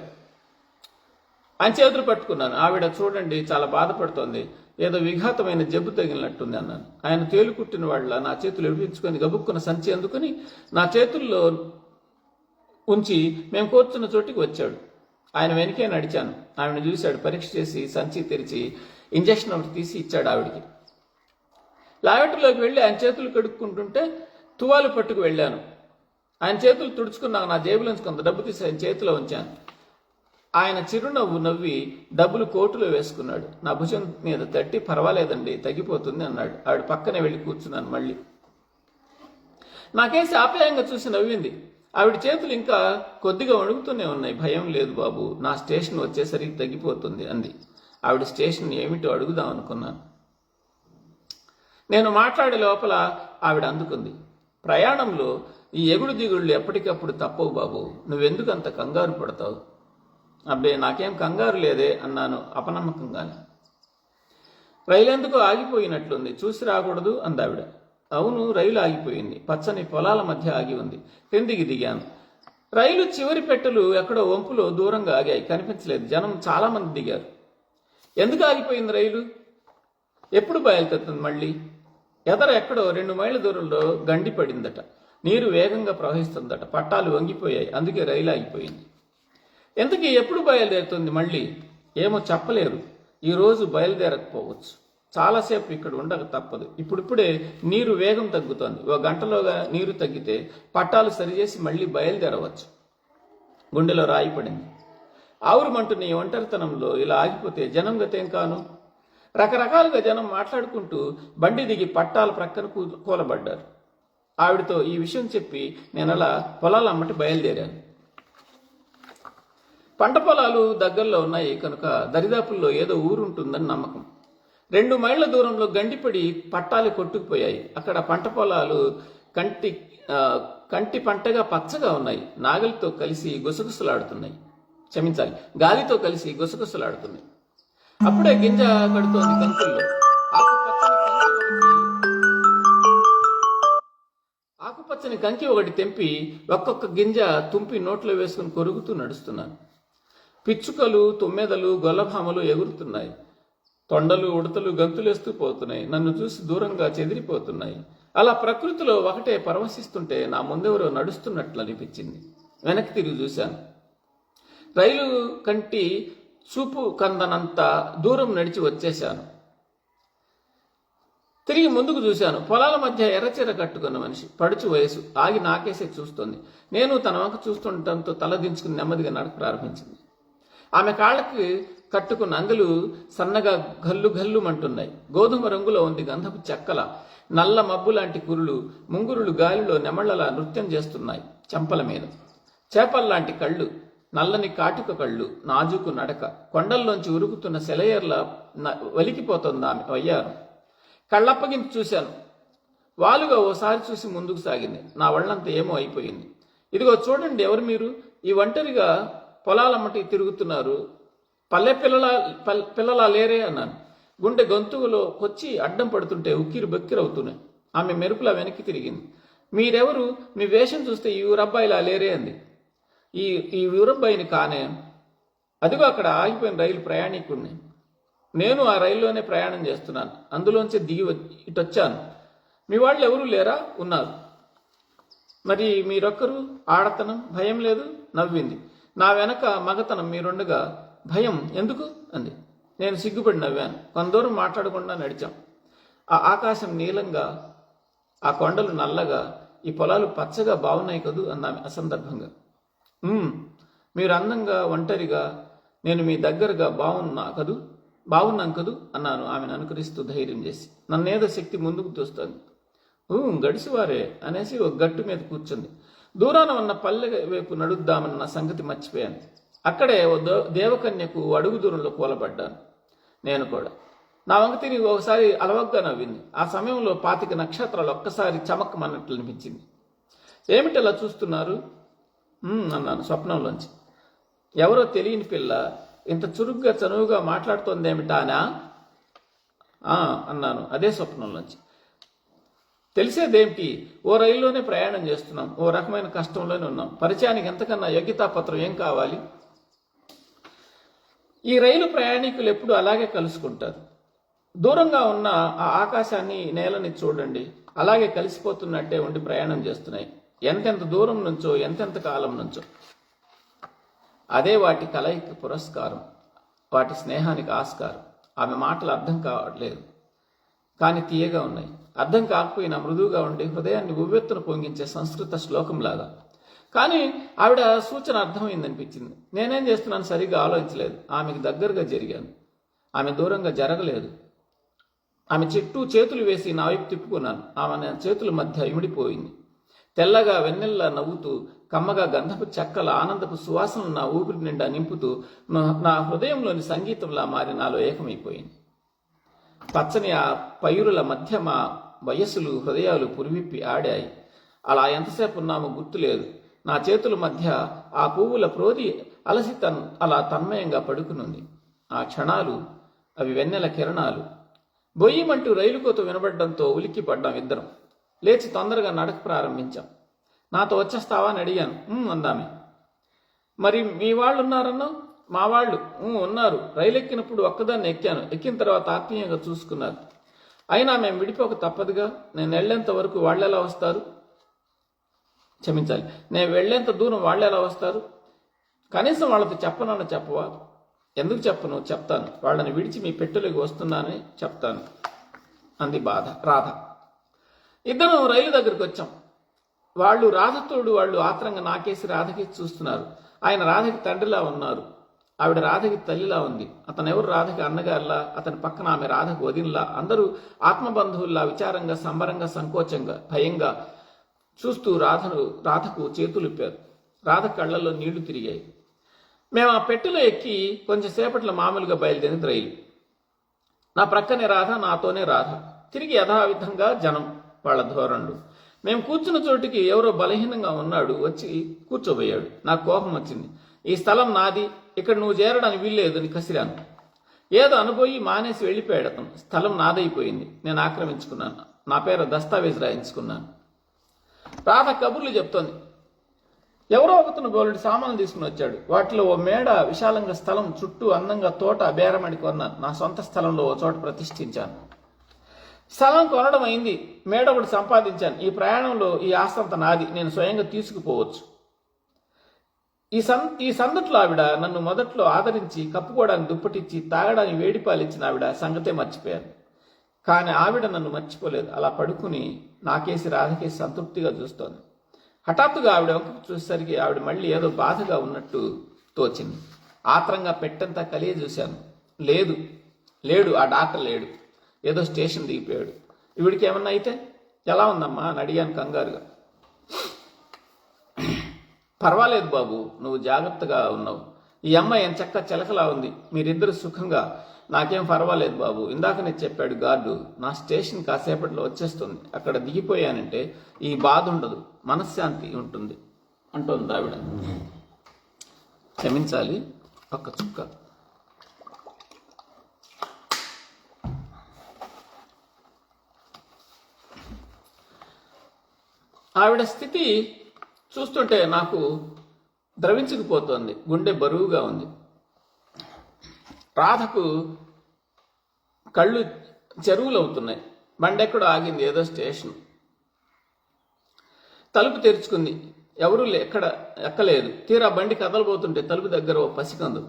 A: ఆయన చేతులు పట్టుకున్నాను. ఆవిడ చూడండి, చాలా బాధపడుతోంది, ఏదో విఘాతమైన జబ్బు తగిలినట్టుంది అన్నాను. ఆయన తేలుకుట్టిన వాళ్ళ నా చేతులు విడిపించుకొని గబుక్కున్న సంచి అందుకుని నా చేతుల్లో ఉంచి మేము కూర్చున్న చోటికి వచ్చాడు. ఆయన వెనకే నడిచాను. ఆవిడని చూశాడు. పరీక్ష చేసి సంచి తెరిచి ఇంజక్షన్ ఒకటి తీసి ఇచ్చాడు ఆవిడికి. లాబెటరీలోకి వెళ్ళి ఆయన చేతులు కడుక్కుంటుంటే తువాలు పట్టుకు వెళ్ళాను. ఆయన చేతులు తుడుచుకున్నాక నా జేబులోంచి కొంత డబ్బు తీసి ఆయన చేతిలో ఉంచాను. ఆయన చిరునవ్వు నవ్వి డబ్బులు కోటులో వేసుకున్నాడు. నా భుజం మీద తట్టి పర్వాలేదండి, తగ్గిపోతుంది అన్నాడు. ఆవిడ పక్కనే వెళ్ళి కూర్చున్నాను. మళ్ళీ నాకేసి ఆప్యాయంగా చూసి నవ్వింది. ఆవిడ చేతులు ఇంకా కొద్దిగా వణుకుతూనే ఉన్నాయి. భయం లేదు బాబు, నా స్టేషన్ వచ్చేసరికి తగ్గిపోతుంది అంది. ఆవిడ స్టేషన్ ఏమిటో అడుగుదాం అనుకున్నాను. నేను మాట్లాడే లోపల ఆవిడ అందుకుంది. ప్రయాణంలో ఈ ఎగుడు దిగుళ్ళు ఎప్పటికప్పుడు తప్పవు బాబు, నువ్వెందుకు అంత కంగారు పడతావు? అబ్బే, నాకేం కంగారు లేదే అన్నాను అపనమ్మకంగానే. రైలు ఎందుకో ఆగిపోయినట్లుంది, చూసి రాకూడదు అందావిడ. అవును, రైలు ఆగిపోయింది. పచ్చని పొలాల మధ్య ఆగి ఉంది. క్రిందికి దిగాను. రైలు చివరి పెట్టెలు ఎక్కడో వంపులో దూరంగా ఆగాయి, కనిపించలేదు. జనం చాలా మంది దిగారు. ఎందుకు ఆగిపోయింది రైలు? ఎప్పుడు బయలుదేరుతుంది మళ్ళీ? ఎదర ఎక్కడో 2 మైళ్ళ దూరంలో గండి పడిందట. నీరు వేగంగా ప్రవహిస్తుందట. పట్టాలు వంగిపోయాయి. అందుకే రైలు ఆగిపోయింది. ఎందుకు ఎప్పుడు బయలుదేరుతుంది మళ్ళీ? ఏమో చెప్పలేరు. ఈరోజు బయలుదేరకపోవచ్చు. చాలాసేపు ఇక్కడ ఉండక తప్పదు. ఇప్పుడిప్పుడే నీరు వేగం తగ్గుతోంది. 1 గంటలోగా నీరు తగ్గితే పట్టాలు సరిచేసి మళ్ళీ బయలుదేరవచ్చు. గుండెలో రాయి పడింది. ఆవురుమంటున్న ఈ ఒంటరితనంలో ఇలా ఆగిపోతే జనం గతేం కాను? రకరకాలుగా జనం మాట్లాడుకుంటూ బండి దిగి పట్టాల ప్రక్కన కూలబడ్డారు. ఆవిడతో ఈ విషయం చెప్పి నేను అలా పొలాలు అమ్మటి బయలుదేరాను. పంట పొలాలు దగ్గరలో ఉన్నాయి కనుక దరిదాపుల్లో ఏదో ఊరుంటుందని నమ్మకం. 2 మైళ్ళ దూరంలో గండిపడి పట్టాలు కొట్టుకుపోయాయి. అక్కడ పంట పొలాలు కంటి పంటగా పచ్చగా ఉన్నాయి. నాగలితో కలిసి గుసగుసలాడుతున్నాయి. క్షమించాలి, గాలితో కలిసి గుసగుసలాడుతున్నాయి. అప్పుడే గింజ కడుతోంది కంకుల్లో. ఆకుపచ్చని కంకి ఒకటి తెంపి ఒక్కొక్క గింజ తుంపి నోట్లో వేసుకుని కొరుకుతూ నడుస్తున్నాను. పిచ్చుకలు, తుమ్మెదలు, గొల్లభామలు ఎగురుతున్నాయి. తొండలు, ఉడతలు గంతులేస్తూ పోతున్నాయి. నన్ను చూసి దూరంగా చెదిరిపోతున్నాయి. అలా ప్రకృతిలో ఒకటే పరవశిస్తుంటే నా ముందెవరో నడుస్తున్నట్లు అనిపించింది. వెనక్కి తిరిగి చూశాను. రైలు కంటి చూపు కందనంత దూరం నడిచి వచ్చేశాను. తిరిగి ముందుకు చూశాను. పొలాల మధ్య ఎర్రచీర కట్టుకున్న మనిషి, పడుచు వయసు, ఆగి నాకేసే చూస్తోంది. నేను తన వంక చూస్తుండటంతో తల దించుకుని నెమ్మదిగా నడక ప్రారంభించింది. ఆమె కాళ్ళకి కట్టుకున్న అంగలు సన్నగా గల్లు గల్లుమంటున్నాయి. గోధుమ రంగులో ఉంది గంధపు చెక్కల. నల్ల మబ్బు లాంటి కురులు, ముంగురులు గాలిలో నెమళ్లలా నృత్యం చేస్తున్నాయి చెంపల మీద. చేపల్లాంటి కళ్ళు, నల్లని కాటుక కళ్ళు, నాజుకు నడక, కొండల్లోంచి ఉరుకుతున్న సెలయర్లా వలికిపోతుంది ఆమె వయ్యారు. కళ్ళప్పగించి చూశాను. వాలుగా ఓసారి చూసి ముందుకు సాగింది. నా ఒళ్ళంతా ఏమో అయిపోయింది. ఇదిగో చూడండి, ఎవరు మీరు? ఈ ఒంటరిగా పొలాలమ్మటి తిరుగుతున్నారు. పల్లె పిల్లలా లేరే అన్నాను. గుండె గొంతువులో కొచ్చి అడ్డం పడుతుంటే ఉక్కిరి బొక్కిరవుతున్నాయి. ఆమె మెరుపులా వెనక్కి తిరిగింది. మీరెవరు? మీ వేషం చూస్తే ఈ ఊరబ్బాయిలా లేరే అంది. ఈ ఊరబ్బాయిని కానే. అదిగో అక్కడ ఆగిపోయిన రైలు ప్రయాణికుడిని. నేను ఆ రైల్లోనే ప్రయాణం చేస్తున్నాను. అందులోంచి దిగి ఇటొచ్చాను. మీ వాళ్ళు ఎవరూ లేరా? ఉన్నారు. మరి మీరొక్కరు? ఆడతనం, భయం లేదు? నవ్వింది. నా వెనక మగతనం మీరుండగా భయం ఎందుకు అంది. నేను సిగ్గుపడి నవ్వాను. కొంత దూరం మాట్లాడకుండా నడిచాం. ఆ ఆకాశం నీలంగా, ఆ కొండలు నల్లగా, ఈ పొలాలు పచ్చగా బాగున్నాయి కదూ అన్నామె అసందర్భంగా. మీరు అందంగా, ఒంటరిగా, నేను మీ దగ్గరగా బాగున్నాను కదూ అన్నాను ఆమెను అనుకరిస్తూ ధైర్యం చేసి. నన్నేదో శక్తి ముందుకు తోస్తోంది. గడిసివారే అనేసి ఒక గట్టు మీద కూర్చుంది. దూరాన ఉన్న పల్లె వైపు నడుద్దామన్న సంగతి మర్చిపోయాను. అక్కడే ఓ దేవకన్యకు అడుగు దూరంలో కూలబడ్డాను. నేను కూడా. నా వంక తిరిగి ఒకసారి అలవగ్గా నవ్వింది. ఆ సమయంలో 25 నక్షత్రాలు ఒక్కసారి చమక్కమన్నట్లు అనిపించింది. ఏమిటి అలా చూస్తున్నారు అన్నాను స్వప్నంలోంచి. ఎవరో తెలియని పిల్ల ఇంత చురుగ్గా చనువుగా మాట్లాడుతోందేమిటానా అన్నాను అదే స్వప్నంలోంచి. తెలిసేదేమిటి? ఓ రైల్లోనే ప్రయాణం చేస్తున్నాం. ఓ రకమైన కష్టంలోనే ఉన్నాం. పరిచయానికి ఎంతకన్నా యోగ్యతాపత్రం ఏం కావాలి? ఈ రైలు ప్రయాణికులు ఎప్పుడు అలాగే కలుసుకుంటారు. దూరంగా ఉన్న ఆ ఆకాశాన్ని, నేలని చూడండి. అలాగే కలిసిపోతున్నట్టే ఉండి ప్రయాణం చేస్తున్నాయి. ఎంతెంత దూరం నుంచో, ఎంతెంత కాలం నుంచో. అదే వాటి కలయిక పురస్కారం, వాటి స్నేహానికి ఆస్కారం. ఆమె మాటలు అర్థం కావట్లేదు, కానీ తీయగా ఉన్నాయి. అర్థం కాకపోయినా మృదువుగా ఉండి హృదయాన్ని ఉవ్వెత్తున పొంగించే సంస్కృత శ్లోకంలాగా. కానీ ఆవిడ సూచన అర్థమైందనిపించింది. నేనేం చేస్తున్నాను సరిగ్గా ఆలోచించలేదు. ఆమెకు దగ్గరగా జరిగాను. ఆమె దూరంగా జరగలేదు. ఆమె చుట్టూ చేతులు వేసి నా వైపు తిప్పుకున్నాను. ఆమె నా చేతుల మధ్య ఇమిడిపోయింది. తెల్లగా వెన్నెల్లా నవ్వుతూ, కమ్మగా గంధపు చెక్కల ఆనందపు సువాసనలు నా ఊపిరి నిండా నింపుతూ, నా హృదయంలోని సంగీతంలా మారి నాలో ఏకమైపోయింది. పచ్చని ఆ పైరుల మధ్య మా వయస్సులు, హృదయాలు పురివిప్పి ఆడాయి. అలా ఎంతసేపు ఉన్నామో గుర్తులేదు. నా చేతుల మధ్య ఆ పువ్వుల ప్రోది అలసి అలా తన్మయంగా పడుకునుంది. ఆ క్షణాలు, అవి వెన్నెల కిరణాలు. బొయ్యమంటూ రైలు కోత వినబడ్డంతో ఉలిక్కి పడ్డాం ఇద్దరం. లేచి తొందరగా నడక ప్రారంభించాం. నాతో వచ్చేస్తావా అని అడిగాను. అందామే. మరి మీ వాళ్ళు ఉన్నారన్నావు? మా వాళ్ళు ఉన్నారు. రైలు ఎక్కినప్పుడు ఒక్కదాన్ని ఎక్కాను. ఎక్కిన తర్వాత ఆత్మీయంగా చూసుకున్నారు. అయినా మేము విడిపోక తప్పదుగా. నేను వెళ్ళేంత వరకు వాళ్ళెలా వస్తారు? క్షమించాలి, నేను వెళ్ళేంత దూరం వాళ్ళెలా వస్తారు? కనీసం వాళ్ళతో చెప్పవా? ఎందుకు చెప్పను? చెప్తాను. వాళ్ళని విడిచి మీ పెట్టెలోకి వస్తున్నానని చెప్తాను అంది రాధ. ఇద్దరం రైలు దగ్గరికి వచ్చాం. రాధతోడు వాళ్ళు ఆత్రంగా నాకేసి రాధకి చూస్తున్నారు. ఆయన రాధకి తండ్రిలా ఉన్నారు. ఆవిడ రాధకి తల్లిలా ఉంది. అతను ఎవరు? రాధకి అన్నగారిలా. అతని పక్కన ఆమె రాధకు వదినలా. అందరూ ఆత్మబంధువుల్లా విచారంగా, సంబరంగా, సంకోచంగా, భయంగా చూస్తూ రాధకు చేతులిప్పారు. రాధ కళ్లలో నీళ్లు తిరిగాయి. మేము ఆ పెట్టెలో ఎక్కి కొంచెం సేపట్లో మామూలుగా బయలుదేరింది రైలు. నా ప్రక్కనే రాధ, నాతోనే రాధ. తిరిగి యథావిధంగా జనం, వాళ్ళ ధోరణులు. మేము కూర్చున్న చోటికి ఎవరో బలహీనంగా ఉన్నాడు, వచ్చి కూర్చోబోయాడు. నాకు కోపం వచ్చింది. ఈ స్థలం నాది, ఇక్కడ నువ్వు చేరడానికి వీల్లేదు అని కసిరాను. ఏదో అనుపోయి మానేసి వెళ్ళిపోయాడు అతను. స్థలం నాదైపోయింది. నేను ఆక్రమించుకున్నాను. నా పేరు దస్తావేజ్ రాయించుకున్నాను. రాధ కబుర్లు చెప్తోంది. ఎవరో ఒకతను బోలెడు సామాన్లు తీసుకుని వచ్చాడు. వాటిలో ఓ మేడ, విశాలంగా స్థలం, చుట్టూ అందంగా తోట బేరమడి కొన్నాను. నా సొంత స్థలంలో ఓ చోట ప్రతిష్ఠించాను. స్థలం కొనడం అయింది. మేడ ఒకటి సంపాదించాను. ఈ ప్రయాణంలో ఈ ఆస్తంత నాది. నేను స్వయంగా తీసుకుపోవచ్చు. ఈ సందట్లో ఆవిడ నన్ను మొదట్లో ఆదరించి, కప్పుకోవడానికి దుప్పటిచ్చి, తాగడానికి వేడిపాలిచ్చిన ఆవిడ సంగతే మర్చిపోయాను. కానీ ఆవిడ నన్ను మర్చిపోలేదు. అలా పడుకుని నాకేసి రాధకేసి సంతృప్తిగా చూస్తోంది. హఠాత్తుగా ఆవిడ వంకకు చూసేసరికి ఆవిడ మళ్ళీ ఏదో బాధగా ఉన్నట్టు తోచింది. ఆత్రంగా పెట్టంతా కలిగి చూశాను. లేడు, ఆ డాక్టర్ లేడు. ఏదో స్టేషన్ దిగిపోయాడు. ఈవిడికి ఏమన్నా అయితే ఎలా ఉందమ్మా అని అడిగాను కంగారుగా. పర్వాలేదు బాబు, నువ్వు జాగ్రత్తగా ఉన్నావు. ఈ అమ్మాయి ఎంచక్క చిలకలా ఉంది. మీరిద్దరు సుఖంగా. నాకేం పర్వాలేదు బాబు. ఇందాకనే చెప్పాడు గార్డు, నా స్టేషన్ కాసేపట్లో వచ్చేస్తుంది. అక్కడ దిగిపోయానంటే ఈ బాధ ఉండదు, మనశ్శాంతి ఉంటుంది అంటుంది ఆవిడ. క్షమించాలి, ఒక్క చుక్క. ఆవిడ స్థితి చూస్తుంటే నాకు ద్రవించుకుపోతోంది. గుండె బరువుగా ఉంది. రాధకు కళ్ళు చెరువులు అవుతున్నాయి. బండెక్కడో ఆగింది, ఏదో స్టేషన్. తలుపు తెరుచుకుంది. ఎవరూ ఎక్కలేదు. తీరా బండి కదలబోతుంటే తలుపు దగ్గర ఓ పసికందు.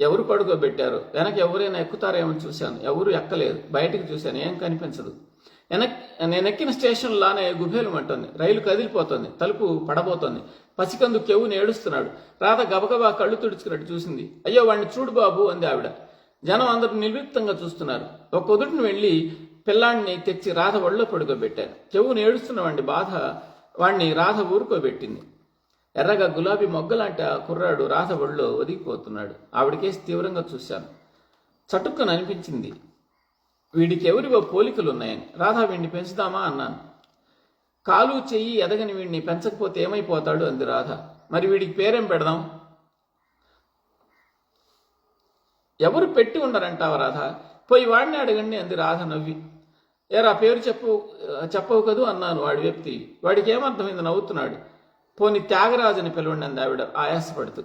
A: ఎవరు పడుకోబెట్టారు? వెనక ఎవరైనా ఎక్కుతారేమో చూశాను. ఎవరు ఎక్కలేదు. బయటికి చూశాను, ఏం కనిపించదు. నేను ఎక్కిన స్టేషన్లానే గుబేలు అంటుంది. రైలు కదిలిపోతుంది. తలుపు పడబోతోంది. పసికందు కెవ్వుని ఏడుస్తున్నాడు. రాధ గబగబా కళ్ళు తుడుచుకున్నట్టు చూసింది. అయ్యో, వాడిని చూడు బాబు అంది ఆవిడ. జనం అందరూ నిర్లిప్తంగా చూస్తున్నారు. ఒక కుదుటిని వెళ్ళి పిల్లాడిని తెచ్చి రాధ ఒళ్ళో పడుకోబెట్టాను. కెవ్వుని ఏడుస్తున్నవాడిని వాడిని రాధ ఊరుకోబెట్టింది. ఎర్రగా గులాబీ మొగ్గలాంటి ఆ కుర్రాడు రాధ ఒళ్ళో ఒదిగిపోతున్నాడు. ఆవిడకేసి తీవ్రంగా చూశాను. చటుక్కుని అనిపించింది, వీడికి ఎవరివో పోలికలు ఉన్నాయని. రాధా, వీడిని పెంచుదామా అన్నాను. కాలు చెయ్యి ఎదగని వీడిని పెంచకపోతే ఏమైపోతాడు అంది రాధ. మరి వీడికి పేరేం పెడదాం? ఎవరు పెట్టి ఉండరంటావా రాధ? పోయి వాడిని అడగండి అంది రాధ నవ్వి. ఏరా, పేరు చెప్పవు కదూ అన్నాను. వాడి వ్యక్తి. వాడికి ఏమర్థమైంది? నవ్వుతున్నాడు. పోని త్యాగరాజు అని పిలవండి అంది ఆవిడ ఆయాసపడుతూ.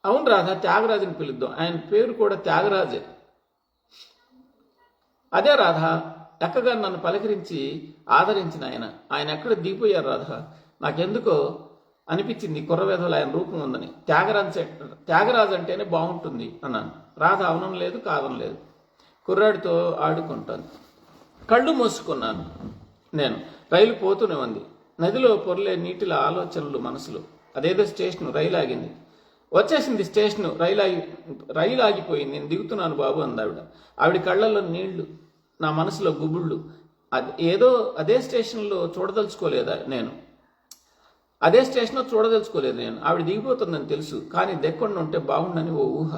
A: అవును రాధ, త్యాగరాజుని పిలుద్దాం. ఆయన పేరు కూడా త్యాగరాజే. అదే రాధ, ఎక్కగా నన్ను పలకరించి ఆదరించిన ఆయన ఎక్కడ దిగిపోయారు రాధ? నాకెందుకో అనిపించింది కుర్రవేధలు ఆయన రూపం ఉందని. త్యాగరాజు అంటేనే బాగుంటుంది అన్నాను. రాధ అవనం లేదు, కాదం లేదు. కుర్రాడితో ఆడుకుంటాను. కళ్ళు మూసుకున్నాను. నేను రైలు పోతూనే ఉంది. నదిలో పొర్లే నీటిల ఆలోచనలు మనసులో. అదేదో స్టేషన్. రైలు ఆగింది. వచ్చేసింది స్టేషను. రైలు ఆగిపోయింది. నేను దిగుతున్నాను బాబు అంది ఆవిడ. ఆవిడ కళ్ళల్లో నీళ్లు, నా మనసులో గుబుళ్ళు. అదే స్టేషన్లో చూడదలుచుకోలేదా నేను? అదే స్టేషన్లో చూడదలుచుకోలేదు నేను. ఆవిడ దిగిపోతుందని తెలుసు, కానీ దెక్కుండా ఉంటే బాగుండని ఓ ఊహ.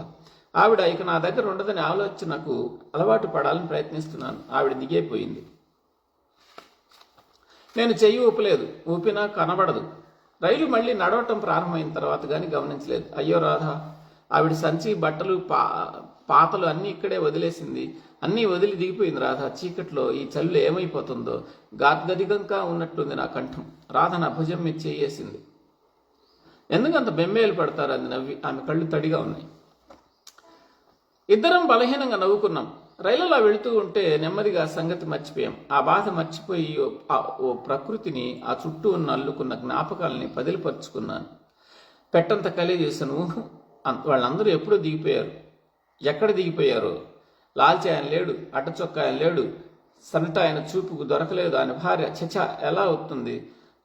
A: ఆవిడ ఇక నా దగ్గర ఉండదని ఆలోచనకు అలవాటు పడాలని ప్రయత్నిస్తున్నాను. ఆవిడ దిగేపోయింది. నేను చెయ్యి ఊపలేదు. ఊపినా కనబడదు. రైలు మళ్ళీ నడవటం ప్రారంభమైన తర్వాత కానీ గమనించలేదు. అయ్యో రాధ, ఆవిడ సంచి, బట్టలు, పాతలు అన్నీ ఇక్కడే వదిలేసింది. అన్నీ వదిలి దిగిపోయింది రాధ. చీకట్లో ఈ చల్లు ఏమైపోతుందో గాద్గదిగంగా ఉన్నట్టుంది నా కంఠం. రాధ నా భుజం మీద చేయేసింది. ఎందుకంత బెమ్మేలు పడతారు అంది నవ్వి. ఆమె కళ్ళు తడిగా ఉన్నాయి. ఇద్దరం బలహీనంగా నవ్వుకున్నాం. రైలులో వెళుతూ ఉంటే నెమ్మదిగా సంగతి మర్చిపోయాం. ఆ బాధ మర్చిపోయి ఓ ప్రకృతిని, ఆ చుట్టూ ఉన్న అల్లుకున్న జ్ఞాపకాలని పదిలిపరుచుకున్నాను. పెట్టంత కలిగి చేశాను. వాళ్ళందరూ ఎప్పుడూ దిగిపోయారు. ఎక్కడ దిగిపోయారో? లాల్చి ఆయన లేడు, అడ్డచొక్క ఆయన లేడు, సనట ఆయన చూపుకు దొరకలేదు. ఆయన భార్య చచా ఎలా అవుతుంది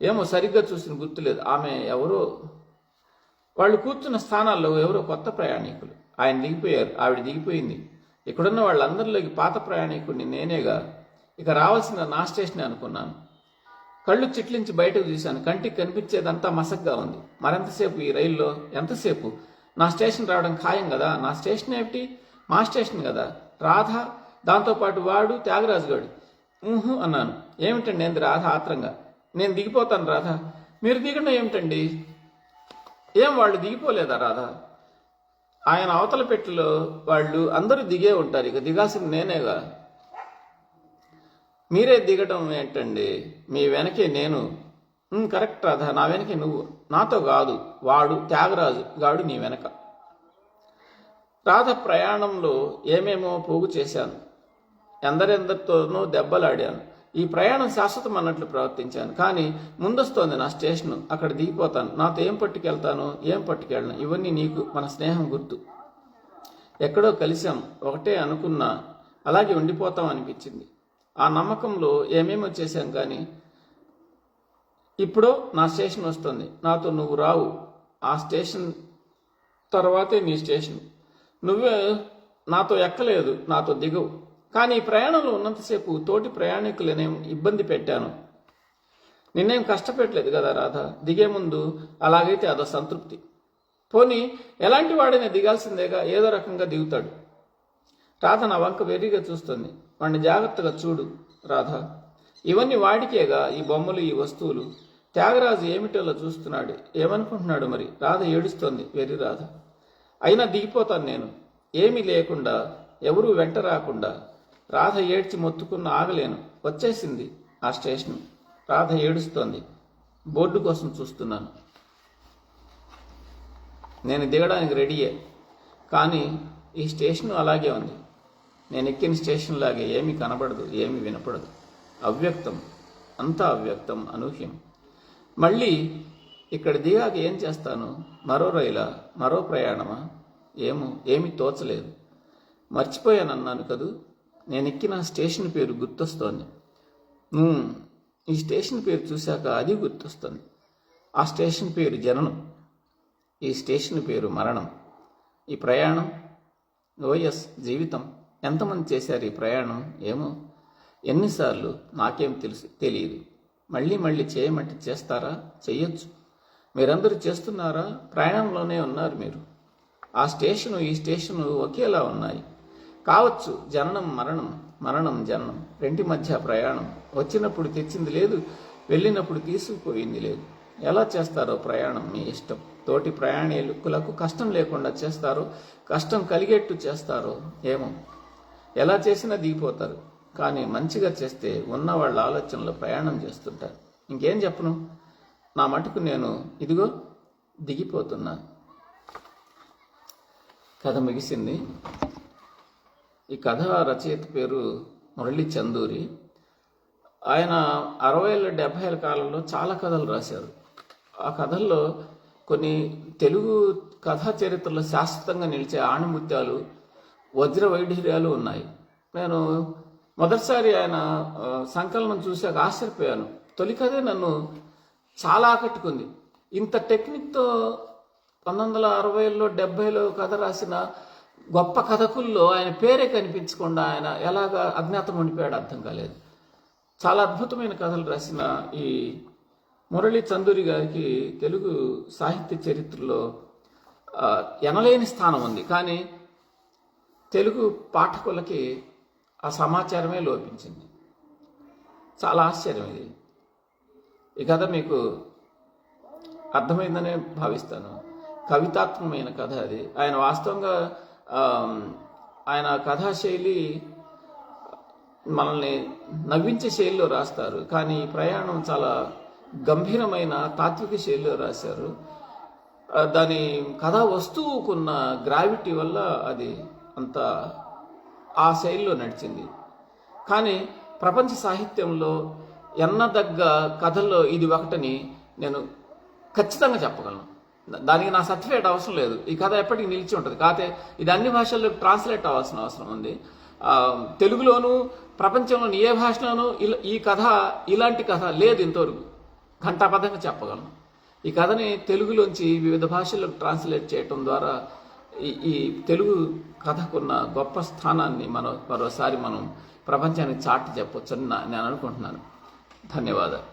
A: ఏమో, సరిగ్గా చూసిన గుర్తులేదు. ఆమె ఎవరో, వాళ్ళు కూర్చున్న స్థానాల్లో ఎవరో కొత్త ప్రయాణికులు. ఆయన దిగిపోయారు, ఆవిడ దిగిపోయింది. ఇక్కడున్న వాళ్ళందరిలోకి పాత ప్రయాణికుడిని నేనేగా. ఇక రావాల్సిన నా స్టేషనే అనుకున్నాను. కళ్ళు చిట్లించి బయటకు చూశాను. కంటికి కనిపించేదంతా మసగ్గా ఉంది. మరెంతసేపు ఈ రైల్లో? ఎంతసేపు? నా స్టేషన్ రావడం ఖాయం కదా. నా స్టేషన్ ఏమిటి? మా స్టేషన్ కదా. రాధ, దాంతోపాటు వాడు, త్యాగరాజు గాడు. అన్నాను. ఏమిటండి అంది రాధ ఆత్రంగా. నేను దిగిపోతాను రాధ. మీరు దిగడం ఏమిటండి? ఏం వాళ్ళు దిగిపోలేదా రాధ? ఆయన అవతల పెట్టెలో వాళ్ళు అందరూ దిగే ఉంటారు. ఇక దిగాల్సింది నేనేగా. మీరే దిగడం ఏంటండి? మీ వెనకే నేను. కరెక్ట్ రాధ, నా వెనకే నువ్వు. నాతో కాదు, వాడు త్యాగరాజు గాడు నీ వెనక. రాధ ప్రయాణంలో ఏమేమో పోగు చేశాను. ఎందరెందరితోనో దెబ్బలాడాను. ఈ ప్రయాణం శాశ్వతం అన్నట్లు ప్రవర్తించాను. కానీ ముందొస్తోంది నా స్టేషను. అక్కడ దిగిపోతాను. నాతో ఏం పట్టుకెళ్తాను, ఏం పట్టుకెళ్ళను, ఇవన్నీ నీకు మన స్నేహం గుర్తు. ఎక్కడో కలిసాం, ఒకటే అనుకున్నా, అలాగే ఉండిపోతాం అనిపించింది. ఆ నమ్మకంలో ఏమేమో చేశాం. కానీ ఇప్పుడు నా స్టేషన్ వస్తుంది. నాతో నువ్వు రావు. ఆ స్టేషన్ తర్వాతే నీ స్టేషన్. నువ్వే నాతో ఎక్కలేదు, నాతో దిగవు. కానీ ఈ ప్రయాణంలో ఉన్నంతసేపు తోటి ప్రయాణికులనేం ఇబ్బంది పెట్టాను. నిన్నేం కష్టపెట్టలేదు కదా రాధ. దిగే ముందు అలాగైతే అదో సంతృప్తి. పోనీ ఎలాంటి వాడైనా దిగాల్సిందేగా, ఏదో రకంగా దిగుతాడు. రాధ నా వంక వెర్రిగా చూస్తుంది. వాడిని జాగ్రత్తగా చూడు రాధ. ఇవన్నీ వాడికేగా, ఈ బొమ్మలు, ఈ వస్తువులు. త్యాగరాజు ఏమిటోలా చూస్తున్నాడు. ఏమనుకుంటున్నాడు మరి? రాధ ఏడుస్తోంది, వెర్రి రాధ. అయినా దిగిపోతాను నేను, ఏమీ లేకుండా, ఎవరూ వెంట రాకుండా. రాధ ఏడ్చి మొత్తుకున్న ఆగలేను. వచ్చేసింది ఆ స్టేషన్. రాధ ఏడుస్తోంది. బోర్డు కోసం చూస్తున్నాను. నేను దిగడానికి రెడీయే, కానీ ఈ స్టేషన్ అలాగే ఉంది. నేను ఎక్కిన స్టేషన్ లాగే ఏమీ కనబడదు, ఏమీ వినపడదు. అవ్యక్తం, అంతా అవ్యక్తం, అనూహ్యం. మళ్ళీ ఇక్కడ దిగాక ఏం చేస్తాను? మరో రైలా, మరో ప్రయాణమా? ఏమీ తోచలేదు. మర్చిపోయానన్నాను కదూ. నేను ఎక్కిన స్టేషన్ పేరు గుర్తొస్తోంది. ఈ స్టేషన్ పేరు చూశాక అది గుర్తొస్తుంది. ఆ స్టేషన్ పేరు జననం, ఈ స్టేషన్ పేరు మరణం. ఈ ప్రయాణం ఓఎస్ జీవితం. ఎంతమంది చేశారు ఈ ప్రయాణం? ఏమో, ఎన్నిసార్లు నాకేం తెలియదు. మళ్ళీ చేయమంటే చేస్తారా? చెయ్యొచ్చు. మీరందరూ చేస్తున్నారా? ప్రయాణంలోనే ఉన్నారు మీరు. ఆ స్టేషను, ఈ స్టేషను ఒకేలా ఉన్నాయి. కావచ్చు జననం మరణం, మరణం జననం, రెంటి మధ్య ప్రయాణం. వచ్చినప్పుడు తెచ్చింది లేదు, వెళ్ళినప్పుడు తీసుకుపోయింది లేదు. ఎలా చేస్తారో ప్రయాణం మీ ఇష్టం. తోటి ప్రయాణికులకు కష్టం లేకుండా చేస్తారో, కష్టం కలిగేట్టు చేస్తారో ఏమో. ఎలా చేసినా దిగిపోతారు. కానీ మంచిగా చేస్తే ఉన్న వాళ్ళ ఆలోచనలో ప్రయాణం చేస్తుంటారు. ఇంకేం చెప్పను. నా మటుకు నేను ఇదిగో దిగిపోతున్నాను. కథ ముగిసింది. ఈ కథ రచయిత పేరు మురళీ చందూరి. ఆయన 60ఏళ్ళ 70ఏళ్ళ కాలంలో చాలా కథలు రాశారు. ఆ కథల్లో కొన్ని తెలుగు కథా చరిత్రలో శాశ్వతంగా నిలిచే ఆణిముత్యాలు, వజ్ర వైఢూర్యాలు ఉన్నాయి. నేను మొదటిసారి ఆయన సంకలనం చూశాక ఆశ్చర్యపోయాను. తొలి కథే నన్ను చాలా ఆకట్టుకుంది. ఇంత టెక్నిక్తో 1960లో 70లో కథ రాసిన గొప్ప కథకుల్లో ఆయన పేరే కనిపించకుండా ఆయన ఎలాగా అజ్ఞాతం ఉండిపోయాడు అర్థం కాలేదు. చాలా అద్భుతమైన కథలు రాసిన ఈ మురళీ చందూరి గారికి తెలుగు సాహిత్య చరిత్రలో ఎనలేని స్థానం ఉంది. కానీ తెలుగు పాఠకులకి ఆ సమాచారమే లోపించింది. చాలా ఆశ్చర్యం ఇది. ఈ కథ మీకు అర్థమైందనే భావిస్తాను. కవితాత్మకమైన కథ అది. ఆయన వాస్తవంగా ఆయన కథాశైలి మనల్ని నవ్వించే శైలిలో రాస్తారు. కానీ ఈ ప్రయాణం చాలా గంభీరమైన తాత్విక శైలిలో రాశారు. దాని కథా వస్తువుకున్న గ్రావిటీ వల్ల అది అంత ఆ శైలిలో నడిచింది. కానీ ప్రపంచ సాహిత్యంలో ఎన్నదగ్గ కథల్లో ఇది ఒకటని నేను ఖచ్చితంగా చెప్పగలను. దానికి నా సర్టిఫికేట్ అవసరం లేదు. ఈ కథ ఎప్పటికీ నిలిచి ఉంటుంది. కాకపోతే ఇది అన్ని భాషల్లో ట్రాన్స్లేట్ అవ్వాల్సిన అవసరం ఉంది. తెలుగులోను, ప్రపంచంలోని ఏ భాషలోనూ ఈ కథ, ఇలాంటి కథ లేదు ఇంతవరకు. ఘంటాపథంగా చెప్పగలను. ఈ కథని తెలుగులోంచి వివిధ భాషలకు ట్రాన్స్లేట్ చేయటం ద్వారా ఈ తెలుగు కథకున్న గొప్ప స్థానాన్ని మరోసారి మనం ప్రపంచానికి చాటి చెప్పొచ్చని నేను అనుకుంటున్నాను. ధన్యవాదాలు.